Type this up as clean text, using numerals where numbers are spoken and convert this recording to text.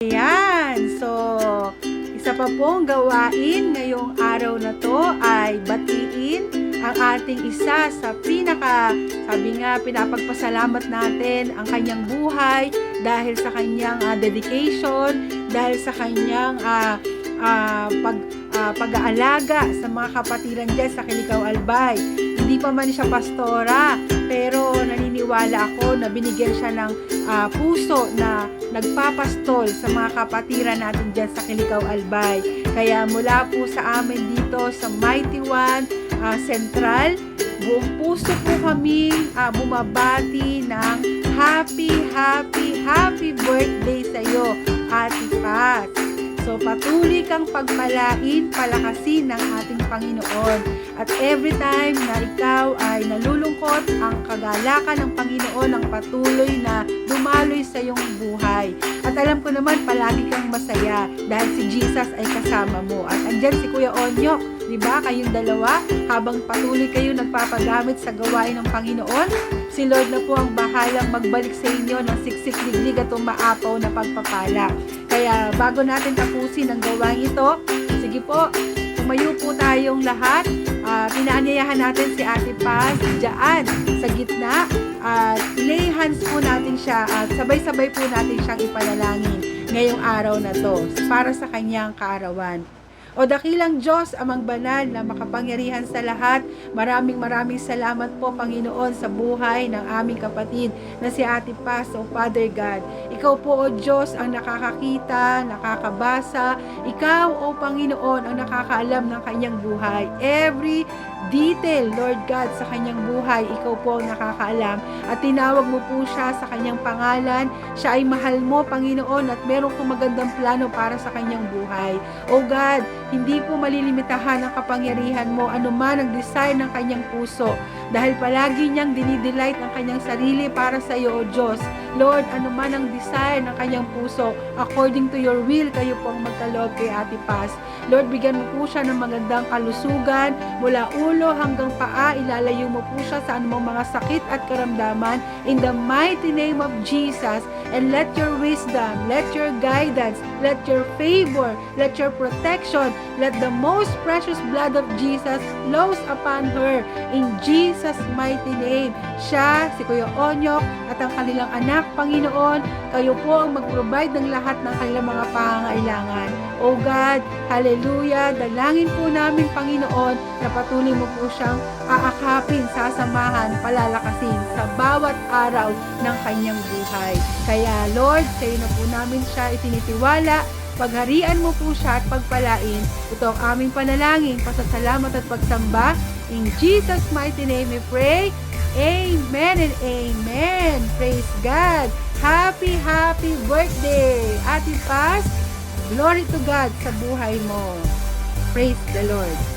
Ayan, so isa pa pong gawain ngayong araw na to ay batiin ang ating isa sa sabi nga, pinapagpasalamat natin ang kanyang buhay dahil sa kanyang dedication, dahil sa kanyang pag-aalaga sa mga kapatiran dyan sa Kilikaw Albay. Hindi pa man siya pastora, pero naniniwala ako na binigyan siya ng puso na nagpapastol sa mga kapatiran natin dyan sa Kilikaw Albay. Kaya mula po sa amin dito sa Mighty One Central, buong puso po kami bumabati ng happy birthday sa iyo, Ate Pat. So patuloy kang pagpalain, palakasin ng ating Panginoon. At every time na ikaw ay nalulungkot, ang kagalakan ng Panginoon ang patuloy na dumaloy sa iyong buhay. At alam ko naman, palagi kang masaya dahil si Jesus ay kasama mo. At andyan si Kuya Onyok, di ba? Kayong dalawa, habang patuloy kayo nagpapagamit sa gawain ng Panginoon, si Lord na po ang bahalang magbalik sa inyo ng siksik-liglig at umaapaw na pagpapala. Kaya bago natin tapusin ang gawain ito, sige po, tumayo po tayong lahat. Pinaanyayahan natin si Ate Paz dyan sa gitna at lay hands po natin siya at sabay-sabay po natin siyang ipanalangin ngayong araw na to para sa kanyang kaarawan. O dakilang Diyos, amang banal na makapangyarihan sa lahat, maraming salamat po, Panginoon, sa buhay ng aming kapatid na si Ate Paz, O Father God. Ikaw po, O Diyos, ang nakakakita, nakakabasa. Ikaw, O Panginoon, ang nakakaalam ng kanyang buhay. Every detail, Lord God, sa kanyang buhay, ikaw po ang nakakaalam. At tinawag mo po siya sa kanyang pangalan. Siya ay mahal mo, Panginoon, at meron kang magandang plano para sa kanyang buhay. O God, hindi po malilimitahan ang kapangyarihan mo anuman ang desire ng kanyang puso dahil palagi niyang dinidelight ang kanyang sarili para sa iyo, O Diyos. Lord, anuman ang desire ng kanyang puso, according to your will, kayo po ang magkaloob kay Ate Paz. Lord, bigyan mo po siya ng magandang kalusugan mula ulo hanggang paa, ilalayo mo po siya sa anumang mga sakit at karamdaman in the mighty name of Jesus. And let your wisdom, let your guidance, let your favor, let your protection, let the most precious blood of Jesus flows upon her in Jesus' mighty name. Siya, si Kuya Onyok at ang kanilang anak, Panginoon, kayo po ang mag-provide ng lahat ng kanilang mga pangangailangan. O God, hallelujah, dalangin po namin, Panginoon, na patuloy mo po siyang aakapin, sasamahan, palalakasin sa bawat araw ng kanyang buhay. Kaya Lord, sa iyo na po namin siya itinitiwala. Pagharian mo po siya at pagpalain. Ito ang aming panalangin, pasasalamat at pagsamba. In Jesus' mighty name we pray. Amen and amen. Praise God. Happy birthday, Ate Paz. Glory to God sa buhay mo. Praise the Lord.